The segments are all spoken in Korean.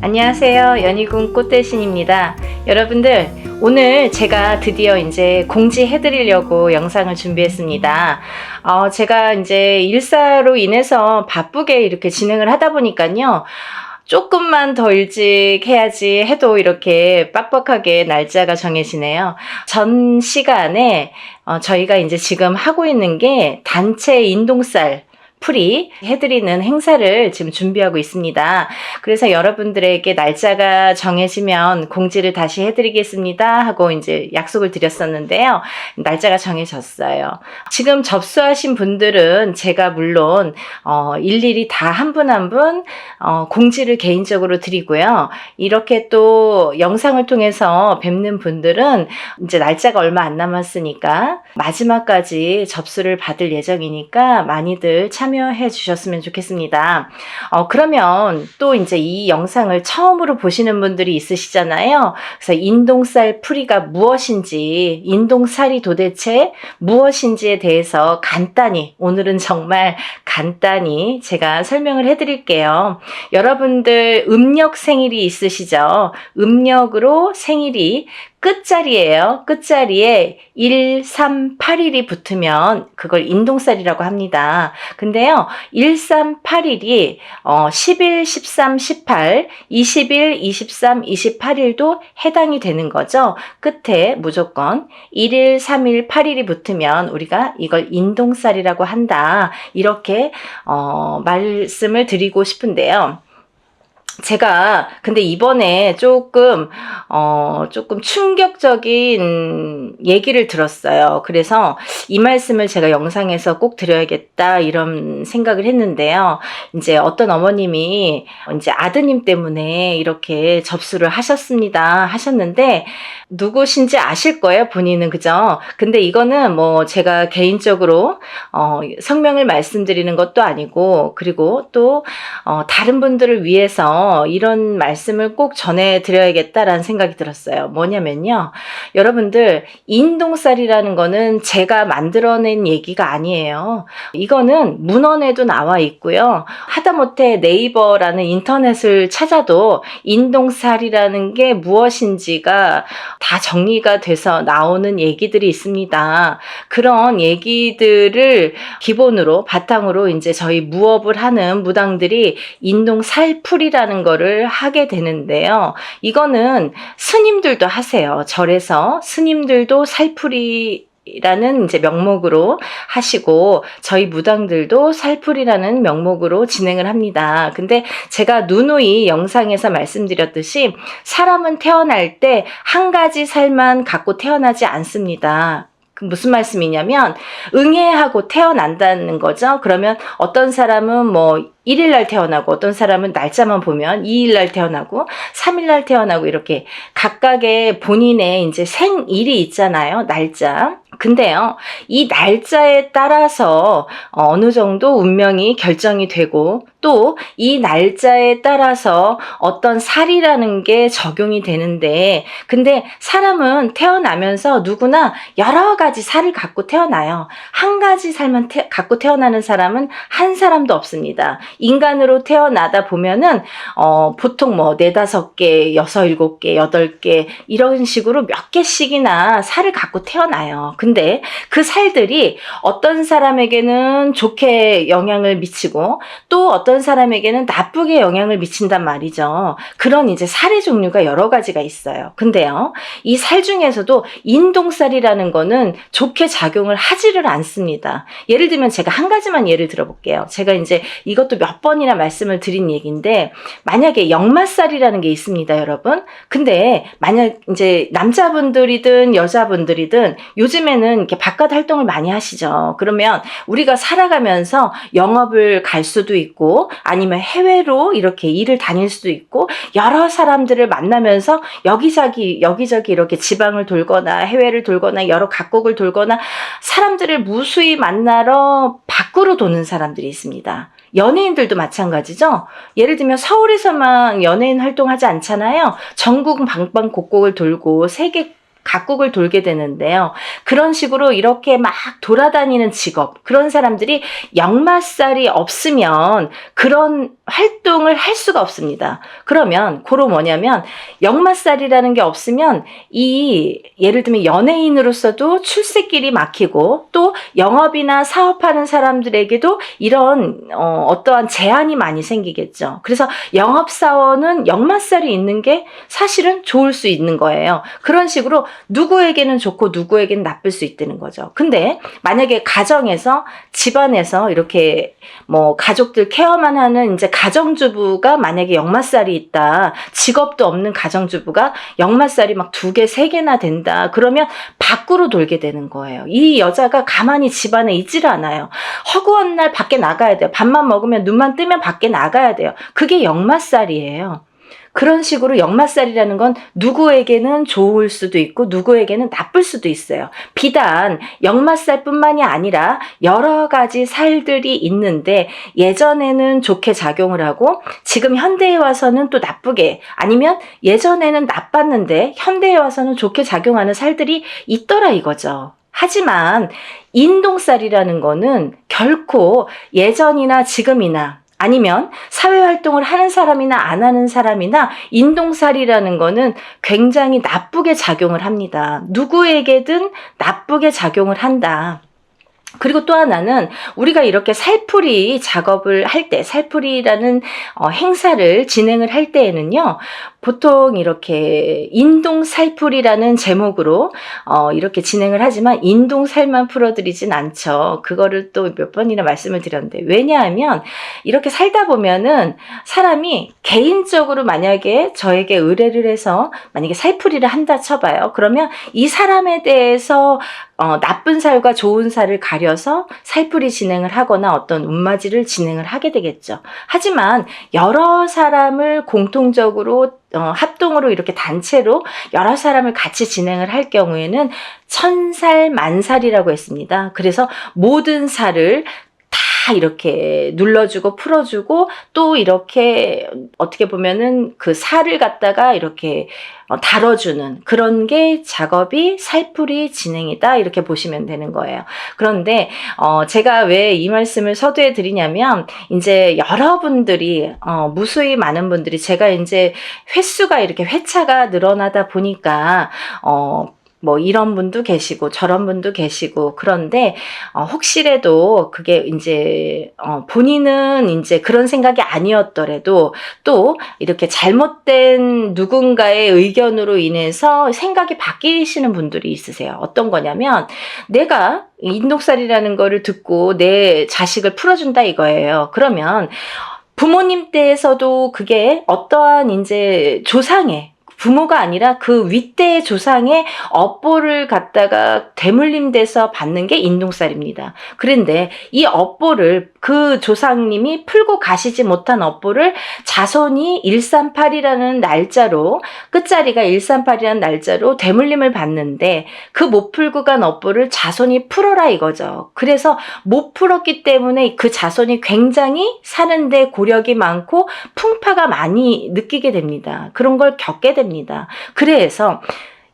안녕하세요. 연희군 꽃대신입니다. 여러분들, 오늘 제가 드디어 이제 공지해드리려고 영상을 준비했습니다. 제가 이제 일사로 인해서 바쁘게 이렇게 진행을 하다 보니까요. 조금만 더 일찍 해야지 해도 이렇게 빡빡하게 날짜가 정해지네요. 전 시간에 저희가 이제 지금 하고 있는 게 단체 인동쌀 풀이 해드리는 행사를 지금 준비하고 있습니다. 그래서 여러분들에게 날짜가 정해지면 공지를 다시 해드리겠습니다 하고 이제 약속을 드렸었는데요. 날짜가 정해졌어요. 지금 접수하신 분들은 제가 물론 일일이 다 한 분 한 분 공지를 개인적으로 드리고요. 이렇게 또 영상을 통해서 뵙는 분들은 이제 날짜가 얼마 안 남았으니까 마지막까지 접수를 받을 예정이니까 많이들 참여해 주셨으면 좋겠습니다. 그러면 또 이제 이 영상을 처음으로 보시는 분들이 있으시잖아요. 그래서 인동쌀 풀이가 무엇인지, 인동쌀이 도대체 무엇인지에 대해서 간단히, 오늘은 정말 간단히 제가 설명을 해드릴게요. 여러분들 음력 생일이 있으시죠? 음력으로 생일이 끝자리예요. 끝자리에 1381이 붙으면 그걸 인동쌀이라고 합니다. 근데요, 1381이 11, 13, 18, 21, 23, 28일도 해당이 되는 거죠. 끝에 무조건 1일, 3일, 8일이 붙으면 우리가 이걸 인동쌀이라고 한다. 이렇게 말씀을 드리고 싶은데요. 제가 근데 이번에 조금 충격적인 얘기를 들었어요. 그래서 이 말씀을 제가 영상에서 꼭 드려야겠다 이런 생각을 했는데요. 이제 어떤 어머님이 이제 아드님 때문에 이렇게 접수를 하셨는데 누구신지 아실 거예요, 본인은. 그죠? 근데 이거는 뭐 제가 개인적으로 성명을 말씀드리는 것도 아니고, 그리고 또 다른 분들을 위해서 이런 말씀을 꼭 전해드려야겠다라는 생각이 들었어요. 뭐냐면요, 여러분들, 인동쌀이라는 거는 제가 만들어낸 얘기가 아니에요. 이거는 문헌에도 나와 있고요. 하다못해 네이버라는 인터넷을 찾아도 인동쌀이라는 게 무엇인지가 다 정리가 돼서 나오는 얘기들이 있습니다. 그런 얘기들을 기본으로 바탕으로 이제 저희 무업을 하는 무당들이 인동살풀이라는 거를 하게 되는데요. 이거는 스님들도 하세요. 절에서 스님들도 살풀이라는 이제 명목으로 하시고, 저희 무당들도 살풀이라는 명목으로 진행을 합니다. 근데 제가 누누이 영상에서 말씀드렸듯이 사람은 태어날 때 한 가지 살만 갖고 태어나지 않습니다. 그 무슨 말씀이냐면 응애하고 태어난다는 거죠. 그러면 어떤 사람은 뭐 1일날 태어나고, 어떤 사람은 날짜만 보면 2일날 태어나고 3일날 태어나고, 이렇게 각각의 본인의 이제 생일이 있잖아요. 날짜. 근데요, 이 날짜에 따라서 어느 정도 운명이 결정이 되고, 또 이 날짜에 따라서 어떤 살이라는 게 적용이 되는데, 근데 사람은 태어나면서 누구나 여러 가지 살을 갖고 태어나요. 한 가지 살만 갖고 태어나는 사람은 한 사람도 없습니다. 인간으로 태어나다 보면은 보통 뭐 4-5개, 6-7개, 8개 이런 식으로 몇 개씩이나 살을 갖고 태어나요. 근데 그 살들이 어떤 사람에게는 좋게 영향을 미치고, 또 어떤 사람에게는 나쁘게 영향을 미친단 말이죠. 그런 이제 살의 종류가 여러 가지가 있어요. 근데요, 이 살 중에서도 인동살이라는 거는 좋게 작용을 하지를 않습니다. 예를 들면 제가 한 가지만 예를 들어볼게요. 제가 이제 이것도 몇 번이나 말씀을 드린 얘기인데, 만약에 역마살이라는 게 있습니다, 여러분. 근데 만약 이제 남자분들이든 여자분들이든 요즘에는 이렇게 바깥 활동을 많이 하시죠. 그러면 우리가 살아가면서 영업을 갈 수도 있고, 아니면 해외로 이렇게 일을 다닐 수도 있고, 여러 사람들을 만나면서 여기저기 이렇게 지방을 돌거나 해외를 돌거나 여러 각국을 돌거나 사람들을 무수히 만나러 밖으로 도는 사람들이 있습니다. 연예인들도 마찬가지죠. 예를 들면 서울에서만 연예인 활동하지 않잖아요. 전국 방방곡곡을 돌고 세계 각국을 돌게 되는데요. 그런 식으로 이렇게 막 돌아다니는 직업, 그런 사람들이 역마살이 없으면 그런 활동을 할 수가 없습니다. 그러면 그로 뭐냐면 역마살이라는 게 없으면 예를 들면 연예인으로서도 출세길이 막히고 또 영업이나 사업하는 사람들에게도 이런 어떠한 제한이 많이 생기겠죠. 그래서 영업사원은 역마살이 있는 게 사실은 좋을 수 있는 거예요. 그런 식으로 누구에게는 좋고 누구에게는 나쁠 수 있다는 거죠. 근데 만약에 가정에서 집안에서 이렇게 뭐 가족들 케어만 하는 이제 가정주부가 만약에 역마살이 있다. 직업도 없는 가정주부가 역마살이 막 2개, 3개나 된다. 그러면 밖으로 돌게 되는 거예요. 이 여자가 가만히 집안에 있질 않아요. 허구한 날 밖에 나가야 돼요. 밥만 먹으면 눈만 뜨면 밖에 나가야 돼요. 그게 역마살이에요. 그런 식으로 역마살이라는 건 누구에게는 좋을 수도 있고 누구에게는 나쁠 수도 있어요. 비단 역마살뿐만이 아니라 여러 가지 살들이 있는데 예전에는 좋게 작용을 하고 지금 현대에 와서는 또 나쁘게, 아니면 예전에는 나빴는데 현대에 와서는 좋게 작용하는 살들이 있더라 이거죠. 하지만 인동살이라는 거는 결코 예전이나 지금이나 아니면 사회활동을 하는 사람이나 안 하는 사람이나 인동살이라는 거는 굉장히 나쁘게 작용을 합니다. 누구에게든 나쁘게 작용을 한다. 그리고 또 하나는 우리가 이렇게 살풀이 작업을 할 때, 살풀이라는 행사를 진행을 할 때에는요, 보통 이렇게 인동살풀이라는 제목으로 이렇게 진행을 하지만 인동살만 풀어드리진 않죠. 그거를 또 몇 번이나 말씀을 드렸는데, 왜냐하면 이렇게 살다 보면은 사람이 개인적으로 만약에 저에게 의뢰를 해서 만약에 살풀이를 한다 쳐봐요. 그러면 이 사람에 대해서 나쁜 살과 좋은 살을 가려서 살풀이 진행을 하거나 어떤 운맞이를 진행을 하게 되겠죠. 하지만 여러 사람을 공통적으로 합동으로 이렇게 단체로 여러 사람을 같이 진행을 할 경우에는 천살 만살이라고 했습니다. 그래서 모든 살을 다 이렇게 눌러주고 풀어주고 또 이렇게 어떻게 보면은 그 살을 갖다가 이렇게 다뤄주는 그런 게 작업이 살풀이 진행이다, 이렇게 보시면 되는 거예요. 그런데 제가 왜 이 말씀을 서두에 드리냐면, 이제 여러분들이 무수히 많은 분들이, 제가 이제 횟수가 이렇게 회차가 늘어나다 보니까 뭐 이런 분도 계시고 저런 분도 계시고, 그런데 혹시라도 그게 이제 본인은 이제 그런 생각이 아니었더라도 또 이렇게 잘못된 누군가의 의견으로 인해서 생각이 바뀌시는 분들이 있으세요. 어떤 거냐면, 내가 인동살이라는 거를 듣고 내 자식을 풀어준다 이거예요. 그러면 부모님 때에서도 그게 어떠한 이제 조상의, 부모가 아니라 그 윗대의 조상의 업보를 갖다가 대물림돼서 받는 게 인동살입니다. 그런데 이 업보를 그 조상님이 풀고 가시지 못한 업보를 자손이 138이라는 날짜로, 끝자리가 138이라는 날짜로 대물림을 받는데, 그 못 풀고 간 업보를 자손이 풀어라 이거죠. 그래서 못 풀었기 때문에 그 자손이 굉장히 사는데 고력이 많고 풍파가 많이 느끼게 됩니다. 그런 걸 겪게 됩니다. 그래서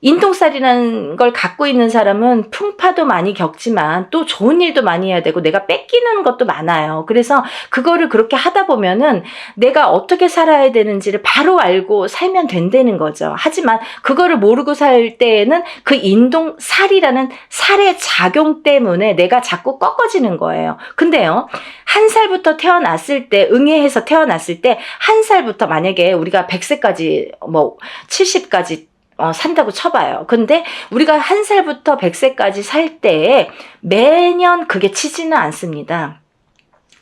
인동살이라는 걸 갖고 있는 사람은 풍파도 많이 겪지만 또 좋은 일도 많이 해야 되고 내가 뺏기는 것도 많아요. 그래서 그거를 그렇게 하다 보면은 내가 어떻게 살아야 되는지를 바로 알고 살면 된다는 거죠. 하지만 그거를 모르고 살 때에는 그 인동살이라는 살의 작용 때문에 내가 자꾸 꺾어지는 거예요. 근데요, 1살부터 태어났을 때, 응애해서 태어났을 때 1살부터 만약에 우리가 100세까지 뭐 70까지 산다고 쳐봐요. 근데 우리가 1살부터 100세까지 살 때 매년 그게 치지는 않습니다.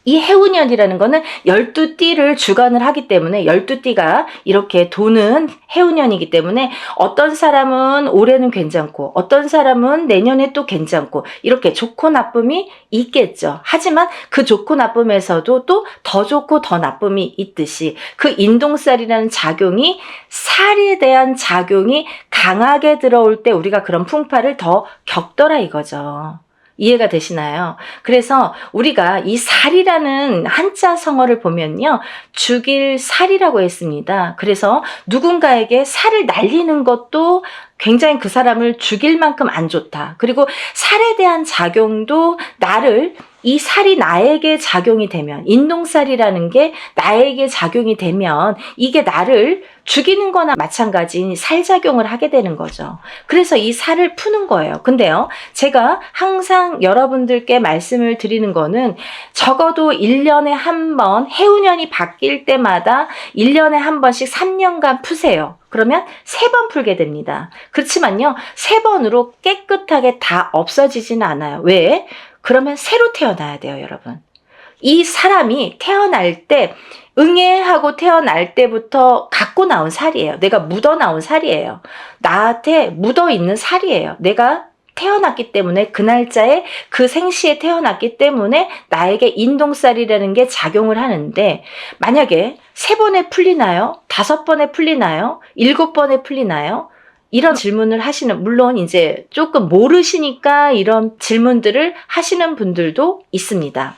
이 해운년이라는 거는 12띠를 주관을 하기 때문에 12띠가 이렇게 도는 해운년이기 때문에 어떤 사람은 올해는 괜찮고 어떤 사람은 내년에 또 괜찮고 이렇게 좋고 나쁨이 있겠죠. 하지만 그 좋고 나쁨에서도 또 더 좋고 더 나쁨이 있듯이 그 인동살이라는 작용이, 살에 대한 작용이 강하게 들어올 때 우리가 그런 풍파를 더 겪더라 이거죠. 이해가 되시나요? 그래서 우리가 이 살이라는 한자 성어를 보면요, 죽일 살이라고 했습니다. 그래서 누군가에게 살을 날리는 것도 굉장히 그 사람을 죽일 만큼 안 좋다. 그리고 살에 대한 작용도 나를 이 살이 나에게 작용이 되면, 인동살이라는 게 나에게 작용이 되면 이게 나를 죽이는 거나 마찬가지인 살작용을 하게 되는 거죠. 그래서 이 살을 푸는 거예요. 근데요, 제가 항상 여러분들께 말씀을 드리는 거는 적어도 1년에 한 번, 해운년이 바뀔 때마다 1년에 한 번씩 3년간 푸세요. 그러면 3번 풀게 됩니다. 그렇지만요, 3번으로 깨끗하게 다 없어지지는 않아요. 왜? 그러면 새로 태어나야 돼요, 여러분. 이 사람이 태어날 때, 응애하고 태어날 때부터 갖고 나온 살이에요. 내가 묻어 나온 살이에요. 나한테 묻어 있는 살이에요. 내가 태어났기 때문에, 그 날짜에 그 생시에 태어났기 때문에 나에게 인동살이라는 게 작용을 하는데, 만약에 3번에 풀리나요? 5번에 풀리나요? 7번에 풀리나요? 이런 질문을 하시는, 물론 이제 조금 모르시니까 이런 질문들을 하시는 분들도 있습니다.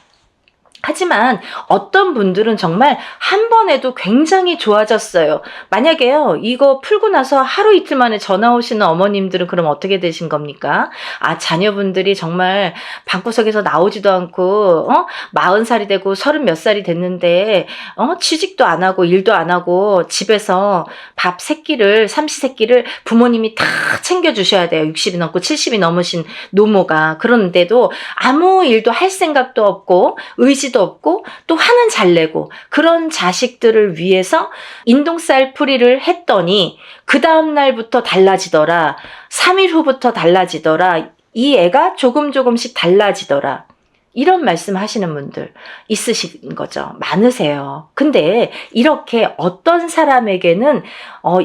하지만 어떤 분들은 정말 한 번에도 굉장히 좋아졌어요. 만약에요, 이거 풀고 나서 하루 이틀 만에 전화 오시는 어머님들은 그럼 어떻게 되신 겁니까? 아, 자녀분들이 정말 방구석에서 나오지도 않고 40살이 되고 30 몇 살이 됐는데 취직도 안 하고 일도 안 하고 집에서 밥 세끼를, 삼시세끼를 부모님이 다 챙겨주셔야 돼요. 60이 넘고 70이 넘으신 노모가. 그런데도 아무 일도 할 생각도 없고 의지도 없고 또 화는 잘 내고, 그런 자식들을 위해서 인동살 풀이를 했더니 그 다음날부터 달라지더라. 3일 후부터 달라지더라. 이 애가 조금씩 달라지더라. 이런 말씀 하시는 분들 있으신 거죠. 많으세요. 근데 이렇게 어떤 사람에게는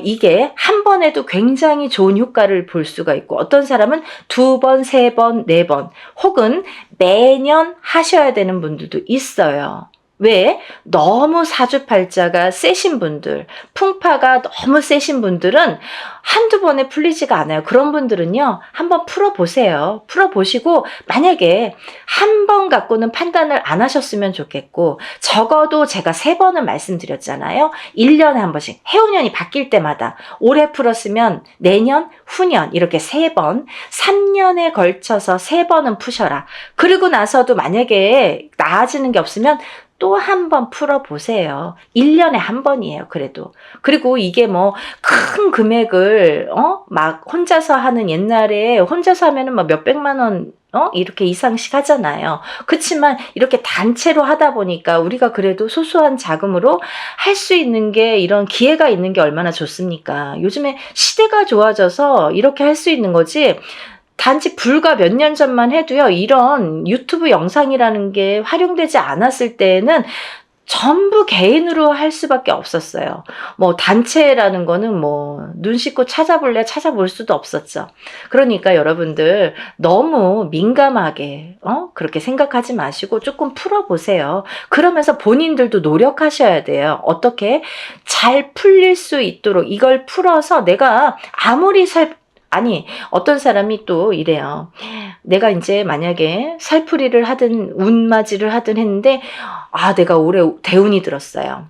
이게 한 번에도 굉장히 좋은 효과를 볼 수가 있고, 어떤 사람은 2번, 3번, 4번 혹은 매년 하셔야 되는 분들도 있어요. 왜? 너무 사주팔자가 세신 분들, 풍파가 너무 세신 분들은 한두 번에 풀리지가 않아요. 그런 분들은요, 한번 풀어보세요. 풀어보시고, 만약에 한 번 갖고는 판단을 안 하셨으면 좋겠고, 적어도 제가 3번은 말씀드렸잖아요. 1년에 한 번씩, 해운년이 바뀔 때마다, 올해 풀었으면 내년, 후년 이렇게 3번, 3년에 걸쳐서 3번은 푸셔라. 그리고 나서도 만약에 나아지는 게 없으면 또 한 번 풀어보세요. 1년에 한 번이에요, 그래도. 그리고 이게 뭐 큰 금액을 막 혼자서 하는, 옛날에 혼자서 하면은 막 몇백만 원 이렇게 이상씩 하잖아요. 그렇지만 이렇게 단체로 하다 보니까 우리가 그래도 소소한 자금으로 할 수 있는 게, 이런 기회가 있는 게 얼마나 좋습니까? 요즘에 시대가 좋아져서 이렇게 할 수 있는 거지, 단지 불과 몇 년 전만 해도요, 이런 유튜브 영상이라는 게 활용되지 않았을 때에는 전부 개인으로 할 수밖에 없었어요. 뭐 단체라는 거는 뭐 눈 씻고 찾아볼래 찾아볼 수도 없었죠. 그러니까 여러분들 너무 민감하게 그렇게 생각하지 마시고 조금 풀어보세요. 그러면서 본인들도 노력하셔야 돼요. 어떻게 잘 풀릴 수 있도록 이걸 풀어서 내가 아무리 아니, 어떤 사람이 또 이래요. 내가 이제 만약에 살풀이를 하든 운맞이를 하든 했는데, 아, 내가 올해 대운이 들었어요.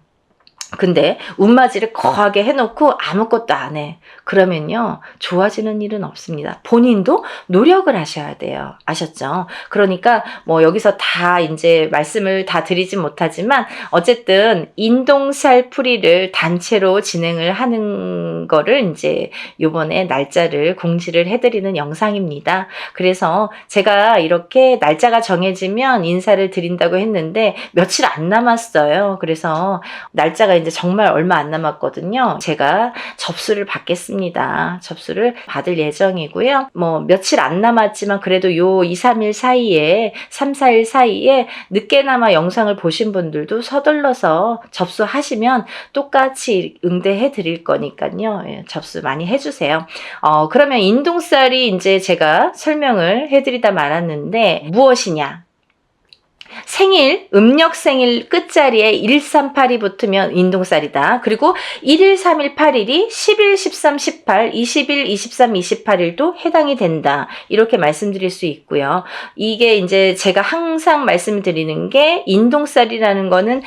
근데 운맞이를 거하게 해놓고 아무것도 안 해. 그러면요, 좋아지는 일은 없습니다. 본인도 노력을 하셔야 돼요. 아셨죠? 그러니까 뭐 여기서 다 이제 말씀을 다 드리진 못하지만, 어쨌든 인동살 풀이를 단체로 진행을 하는 거를 이제 요번에 날짜를 공지를 해드리는 영상입니다. 그래서 제가 이렇게 날짜가 정해지면 인사를 드린다고 했는데 며칠 안 남았어요. 그래서 날짜가 이제 정말 얼마 안 남았거든요. 제가 접수를 받겠습니다. 접수를 받을 예정이고요. 뭐 며칠 안 남았지만 그래도 요 2, 3일 사이에, 3, 4일 사이에 늦게나마 영상을 보신 분들도 서둘러서 접수하시면 똑같이 응대해 드릴 거니까요. 예, 접수 많이 해주세요. 그러면 인동살이 이제 제가 설명을 해드리다 말았는데 무엇이냐? 생일, 음력 생일 끝자리에 1382 붙으면 인동살이다. 그리고 1일, 3일, 8일이 10일, 13, 18, 20일, 23, 28일도 해당이 된다. 이렇게 말씀드릴 수 있고요. 이게 이제 제가 항상 말씀드리는 게 인동살이라는 거는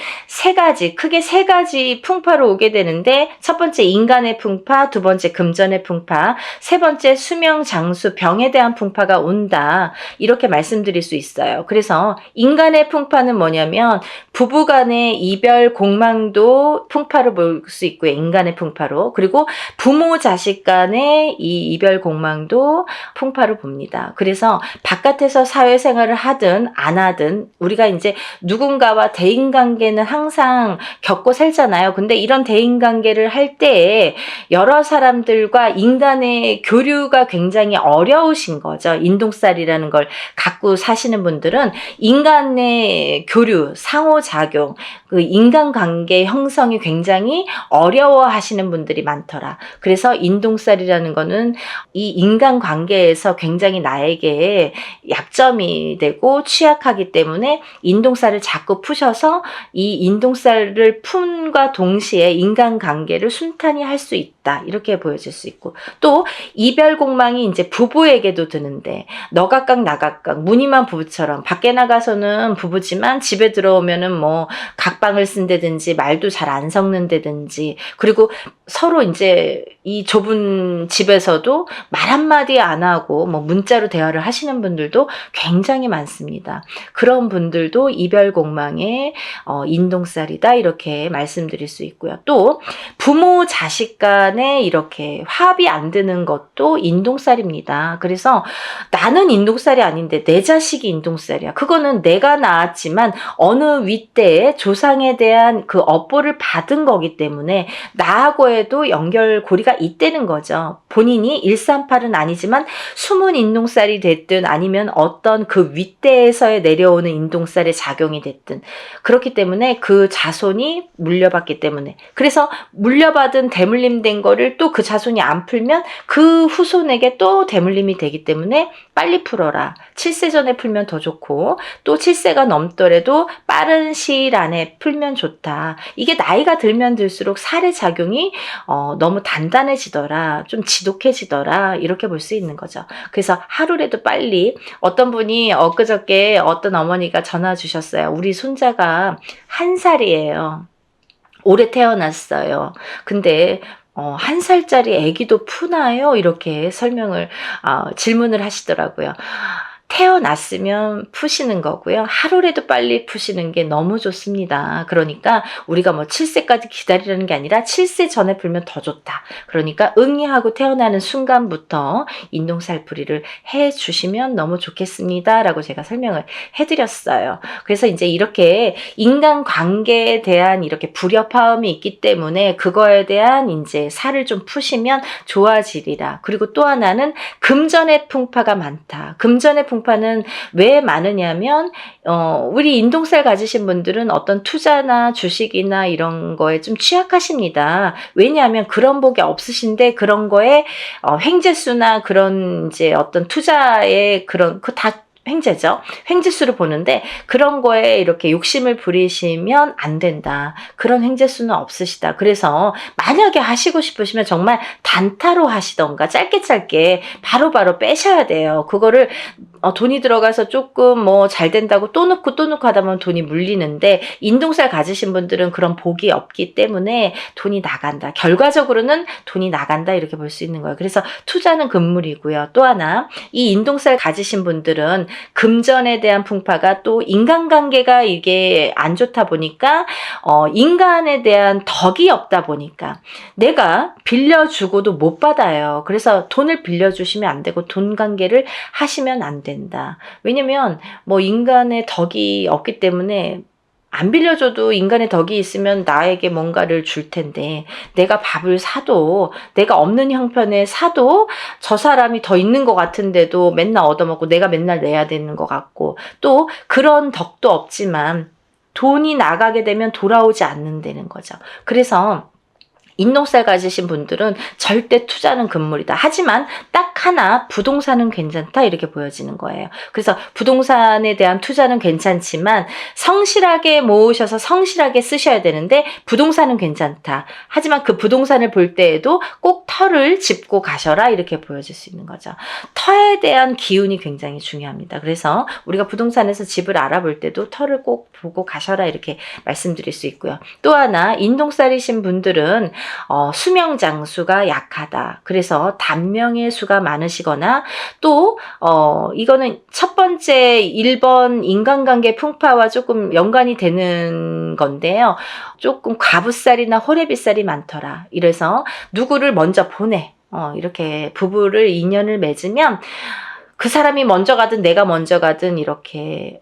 크게 세 가지 풍파로 오게 되는데 첫 번째 인간의 풍파, 두 번째 금전의 풍파, 세 번째 수명, 장수, 병에 대한 풍파가 온다. 이렇게 말씀드릴 수 있어요. 그래서 인간의 풍파는 뭐냐면 부부간의 이별 공망도 풍파로 볼 수 있고요. 인간의 풍파로. 그리고 부모 자식 간의 이 이별 공망도 풍파로 봅니다. 그래서 바깥에서 사회생활을 하든 안 하든 우리가 이제 누군가와 대인관계는 항상 겪고 살잖아요. 근데 이런 대인관계를 할 때에 여러 사람들과 인간의 교류가 굉장히 어려우신 거죠. 인동살이라는 걸 갖고 사시는 분들은 인간의 교류, 상호작용, 그 인간관계 형성이 굉장히 어려워하시는 분들이 많더라. 그래서 인동살이라는 거는 이 인간관계에서 굉장히 나에게 약점이 되고 취약하기 때문에 인동살을 자꾸 푸셔서 이 인동살을 푼과 동시에 인간관계를 순탄히 할 수 있다. 이렇게 보여질 수 있고 또 이별공망이 이제 부부에게도 드는데 너각각 나각각 무늬만 부부처럼 밖에 나가서는 부부지만 집에 들어오면은 뭐 각방을 쓴다든지 말도 잘 안 섞는다든지 그리고 서로 이제 이 좁은 집에서도 말 한마디 안 하고 뭐 문자로 대화를 하시는 분들도 굉장히 많습니다. 그런 분들도 이별공망의 인동살이다 이렇게 말씀드릴 수 있고요. 또 부모 자식 간에 이렇게 합이 안 드는 것도 인동살입니다. 그래서 나는 인동살이 아닌데 내 자식이 인동살이야. 그거는 내가 낳았지만 어느 윗대에 조상에 대한 그 업보를 받은 거기 때문에 나하고에도 연결고리가 있다는 거죠. 본인이 138은 아니지만 숨은 인동살이 됐든 아니면 어떤 그 윗대에서 내려오는 인동살의 작용이 됐든 그렇기 때문에 그 자손이 물려받기 때문에 그래서 물려받은 대물림된 거를 또 그 자손이 안 풀면 그 후손에게 또 대물림이 되기 때문에 빨리 풀어라. 7세 전에 풀면 더 좋고 또 7세가 넘더라도 빠른 시일 안에 풀면 좋다. 이게 나이가 들면 들수록 살의 작용이 너무 단단해지더라. 좀 지독해지더라. 이렇게 볼 수 있는 거죠. 그래서 하루라도 빨리 어떤 분이 엊그저께 어떤 어머니가 전화 주셨어요. 우리 손자가 1살이에요. 올해 태어났어요. 근데 1살짜리 아기도 푸나요? 이렇게 질문을 하시더라고요. 태어났으면 푸시는 거고요. 하루라도 빨리 푸시는 게 너무 좋습니다. 그러니까 우리가 뭐 7세까지 기다리라는 게 아니라 7세 전에 풀면 더 좋다. 그러니까 응애하고 태어나는 순간부터 인동살풀이를 해 주시면 너무 좋겠습니다. 라고 제가 설명을 해드렸어요. 그래서 이제 이렇게 인간관계에 대한 이렇게 불협화음이 있기 때문에 그거에 대한 이제 살을 좀 푸시면 좋아지리라. 그리고 또 하나는 금전의 풍파가 많다. 금전의 풍파는 왜 많으냐면 우리 인동살 가지신 분들은 어떤 투자나 주식이나 이런 거에 좀 취약하십니다. 왜냐하면 그런 복이 없으신데 그런 거에 횡재수나 그런 이제 어떤 투자의 그런 그 다 횡재죠. 횡재수를 보는데 그런 거에 이렇게 욕심을 부리시면 안 된다. 그런 횡재수는 없으시다. 그래서 만약에 하시고 싶으시면 정말 단타로 하시던가 짧게 바로바로 빼셔야 돼요. 그거를 돈이 들어가서 조금 뭐 잘 된다고 또 넣고 하다 보면 돈이 물리는데 인동살 가지신 분들은 그런 복이 없기 때문에 돈이 나간다. 결과적으로는 돈이 나간다 이렇게 볼 수 있는 거예요. 그래서 투자는 금물이고요. 또 하나 이 인동살 가지신 분들은 금전에 대한 풍파가 또 인간관계가 이게 안 좋다 보니까 인간에 대한 덕이 없다 보니까 내가 빌려주고도 못 받아요. 그래서 돈을 빌려주시면 안 되고 돈 관계를 하시면 안 된다. 왜냐면 뭐 인간의 덕이 없기 때문에 안 빌려줘도 인간의 덕이 있으면 나에게 뭔가를 줄 텐데 내가 밥을 사도 내가 없는 형편에 사도 저 사람이 더 있는 것 같은데도 맨날 얻어먹고 내가 맨날 내야 되는 것 같고 또 그런 덕도 없지만 돈이 나가게 되면 돌아오지 않는다는 거죠. 그래서 인동살 가지신 분들은 절대 투자는 금물이다. 하지만 딱 하나 부동산은 괜찮다 이렇게 보여지는 거예요. 그래서 부동산에 대한 투자는 괜찮지만 성실하게 모으셔서 성실하게 쓰셔야 되는데 부동산은 괜찮다. 하지만 그 부동산을 볼 때에도 꼭 터를 짚고 가셔라 이렇게 보여질 수 있는 거죠. 터에 대한 기운이 굉장히 중요합니다. 그래서 우리가 부동산에서 집을 알아볼 때도 터를 꼭 보고 가셔라 이렇게 말씀드릴 수 있고요. 또 하나 인동살이신 분들은 수명 장수가 약하다. 그래서 단명의 수가 많으시거나 또 이거는 첫 번째 1번 인간관계 풍파와 조금 연관이 되는 건데요. 조금 과부살이나 호래비살이 많더라. 이래서 누구를 먼저 보내. 이렇게 부부를 인연을 맺으면 그 사람이 먼저 가든 내가 먼저 가든 이렇게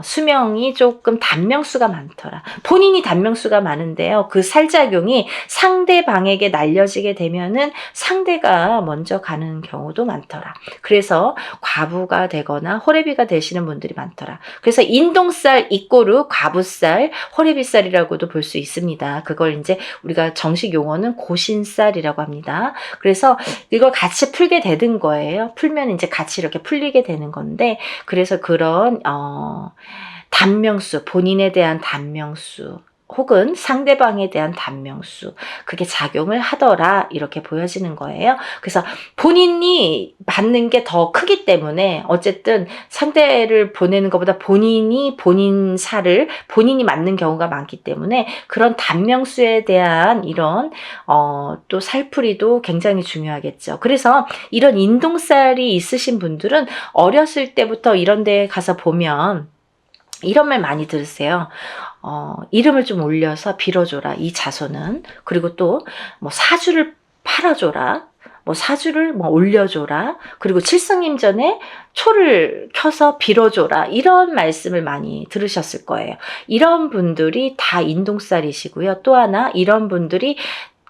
수명이 조금 단명수가 많더라. 본인이 단명수가 많은데요. 그 살작용이 상대방에게 날려지게 되면은 상대가 먼저 가는 경우도 많더라. 그래서 과부가 되거나 호래비가 되시는 분들이 많더라. 그래서 인동살 이꼬르 과부살, 호래비살이라고도 볼 수 있습니다. 그걸 이제 우리가 정식 용어는 고신살이라고 합니다. 그래서 이걸 같이 풀게 되는 거예요. 풀면 이제 같이 이렇게 풀리게 되는 건데, 그래서 그런 단명수, 본인에 대한 단명수 혹은 상대방에 대한 단명수, 그게 작용을 하더라 이렇게 보여지는 거예요. 그래서 본인이 받는 게 더 크기 때문에 어쨌든 상대를 보내는 것보다 본인이 본인 살을 본인이 맞는 경우가 많기 때문에 그런 단명수에 대한 이런 또 살풀이도 굉장히 중요하겠죠. 그래서 이런 인동살이 있으신 분들은 어렸을 때부터 이런 데 가서 보면 이런 말 많이 들으세요. 이름을 좀 올려서 빌어줘라, 이 자손은. 그리고 또, 사주를 팔아줘라. 사주를 올려줘라. 그리고 칠성님 전에 초를 켜서 빌어줘라. 이런 말씀을 많이 들으셨을 거예요. 이런 분들이 다 인동살이시고요. 또 하나, 이런 분들이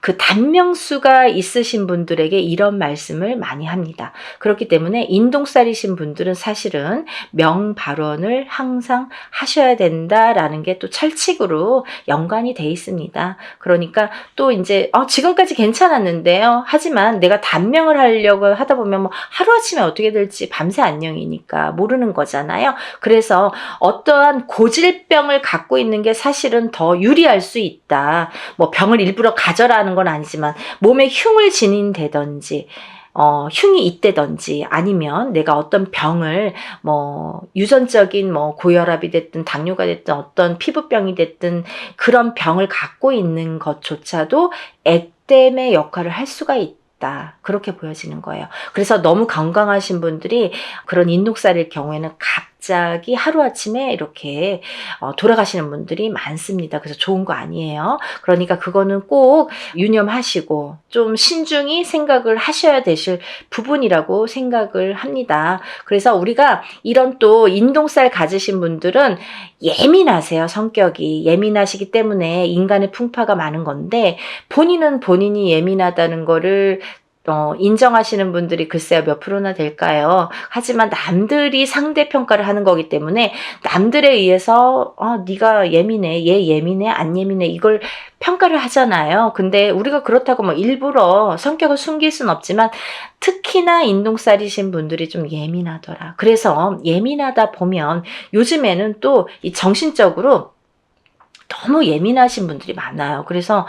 그 단명수가 있으신 분들에게 이런 말씀을 많이 합니다. 그렇기 때문에 인동살이신 분들은 사실은 명발언을 항상 하셔야 된다라는 게 또 철칙으로 연관이 돼 있습니다. 그러니까 또 이제 지금까지 괜찮았는데요. 하지만 내가 단명을 하려고 하다 보면 하루아침에 어떻게 될지 밤새 안녕이니까 모르는 거잖아요. 그래서 어떠한 고질병을 갖고 있는 게 사실은 더 유리할 수 있다. 병을 일부러 가져라는 건 아니지만 몸에 흉을 지닌다든지 흉이 있다든지 아니면 내가 어떤 병을 유전적인 고혈압이 됐든 당뇨가 됐든 어떤 피부병이 됐든 그런 병을 갖고 있는 것조차도 액땜의 역할을 할 수가 있다. 그렇게 보여지는 거예요. 그래서 너무 건강하신 분들이 그런 인동살일 경우에는 갑자기 하루아침에 이렇게 돌아가시는 분들이 많습니다. 그래서 좋은 거 아니에요. 그러니까 그거는 꼭 유념하시고 좀 신중히 생각을 하셔야 되실 부분이라고 생각을 합니다. 그래서 우리가 이런 또 인동살 가지신 분들은 예민하세요. 성격이 예민하시기 때문에 인간의 풍파가 많은 건데 본인은 본인이 예민하다는 거를 인정하시는 분들이 글쎄요 몇 프로나 될까요? 하지만 남들이 상대평가를 하는 거기 때문에 남들에 의해서 네가 예민해, 얘 예민해, 안 예민해 이걸 평가를 하잖아요. 근데 우리가 그렇다고 일부러 성격을 숨길 순 없지만 특히나 인동살이신 분들이 좀 예민하더라. 그래서 예민하다 보면 요즘에는 또 이 정신적으로 너무 예민하신 분들이 많아요. 그래서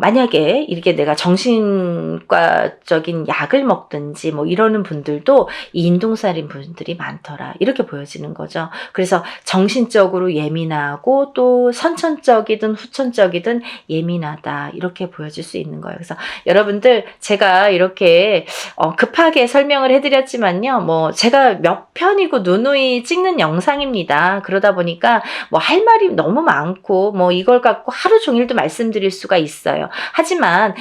만약에 이렇게 내가 정신과적인 약을 먹든지 이러는 분들도 이 인동살인 분들이 많더라. 이렇게 보여지는 거죠. 그래서 정신적으로 예민하고 또 선천적이든 후천적이든 예민하다. 이렇게 보여질 수 있는 거예요. 그래서 여러분들 제가 이렇게 급하게 설명을 해드렸지만요. 제가 몇 편이고 누누이 찍는 영상입니다. 그러다 보니까 할 말이 너무 많고 이걸 갖고 하루 종일도 말씀드릴 수가 있어요. 하지만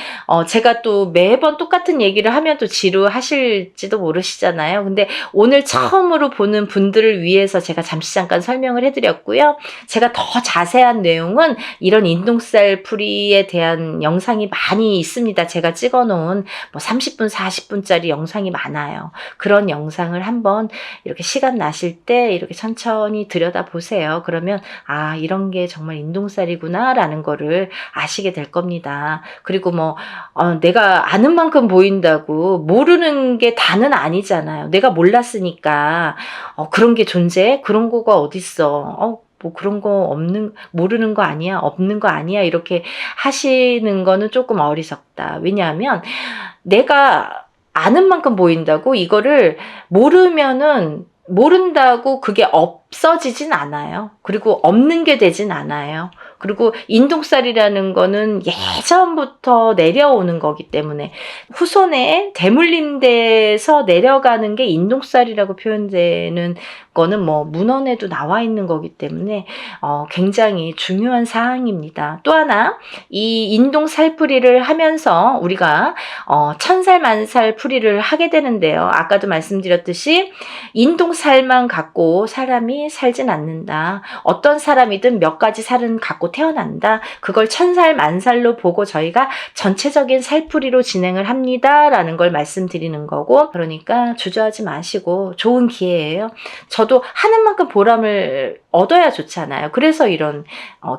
제가 또 매번 똑같은 얘기를 하면 또 지루하실지도 모르시잖아요. 근데 오늘 처음으로 보는 분들을 위해서 제가 잠시 잠깐 설명을 해드렸고요. 제가 더 자세한 내용은 이런 인동살 풀이에 대한 영상이 많이 있습니다. 제가 찍어놓은 30분, 40분짜리 영상이 많아요. 그런 영상을 한번 이렇게 시간 나실 때 이렇게 천천히 들여다보세요. 그러면 이런 게 정말 정말 인동살이구나라는 거를 아시게 될 겁니다. 그리고 뭐 내가 아는 만큼 보인다고 모르는 게 다는 아니잖아요. 내가 몰랐으니까 그런 게 존재해? 그런 거가 어딨어? 뭐 그런 거 모르는 거 아니야? 없는 거 아니야? 이렇게 하시는 거는 조금 어리석다. 왜냐하면 내가 아는 만큼 보인다고 이거를 모른다고 그게 없어지진 않아요. 그리고 없는 게 되진 않아요. 그리고 인동살이라는 거는 예전부터 내려오는 거기 때문에 후손에 대물림돼서 내려가는 게 인동살이라고 표현되는 거는 뭐 문헌에도 나와 있는 거기 때문에 굉장히 중요한 사항입니다. 또 하나 이 인동살풀이를 하면서 우리가 천살 만살 풀이를 하게 되는데요. 아까도 말씀드렸듯이 인동살만 갖고 사람이 살진 않는다. 어떤 사람이든 몇 가지 살은 갖고 태어난다. 그걸 천살 만살로 보고 저희가 전체적인 살풀이로 진행을 합니다. 라는 걸 말씀드리는 거고, 그러니까 주저하지 마시고 좋은 기회예요. 저도 하는 만큼 보람을 얻어야 좋잖아요. 그래서 이런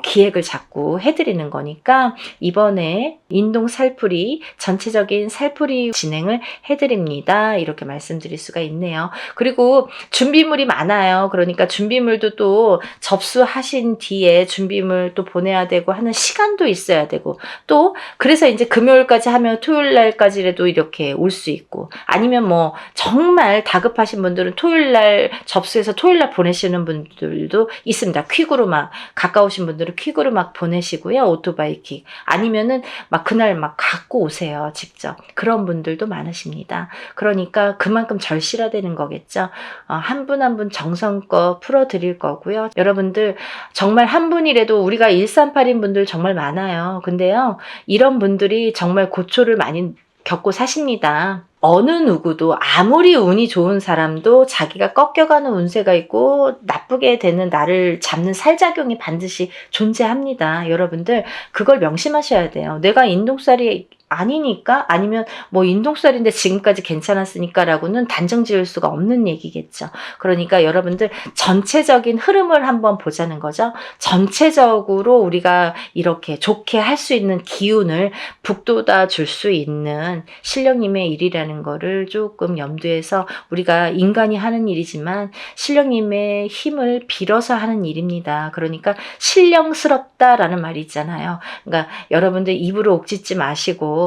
기획을 자꾸 해드리는 거니까 이번에 인동 살풀이 전체적인 살풀이 진행을 해드립니다. 이렇게 말씀드릴 수가 있네요. 그리고 준비물이 많아요. 그러니까 준비물도 또 접수하신 뒤에 준비물 또 보내야 되고 하는 시간도 있어야 되고, 또 그래서 이제 금요일까지 하면 토요일 날까지라도 이렇게 올 수 있고, 아니면 뭐 정말 다급하신 분들은 토요일 날 접수해서 토요일 날 보내시는 분들도 있습니다. 퀵으로 막 가까우신 분들은 퀵으로 막 보내시고요. 오토바이 퀵. 아니면은 막 그날 막 갖고 오세요. 직접. 그런 분들도 많으십니다. 그러니까 그만큼 절실화되는 거겠죠. 한 분 한 분 정성껏 풀어드릴 거고요. 여러분들 정말 한 분이라도, 우리가 1382인 분들 정말 많아요. 근데요, 이런 분들이 정말 고초를 많이 겪고 사십니다. 어느 누구도 아무리 운이 좋은 사람도 자기가 꺾여가는 운세가 있고 나쁘게 되는 나를 잡는 살작용이 반드시 존재합니다. 여러분들 그걸 명심하셔야 돼요. 내가 인동살이 아니니까, 아니면 뭐 인동살인데 지금까지 괜찮았으니까 라고는 단정 지을 수가 없는 얘기겠죠. 그러니까 여러분들 전체적인 흐름을 한번 보자는 거죠. 전체적으로 우리가 이렇게 좋게 할 수 있는 기운을 북돋아 줄 수 있는 신령님의 일이라는 거를 조금 염두에서, 우리가 인간이 하는 일이지만 신령님의 힘을 빌어서 하는 일입니다. 그러니까 신령스럽다라는 말이 있잖아요. 그러니까 여러분들 입으로 옥짓지 마시고,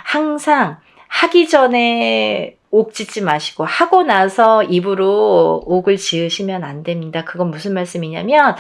항상 하기 전에 옥 짓지 마시고 하고 나서 입으로 옥을 지으시면 안 됩니다. 그건 무슨 말씀이냐면,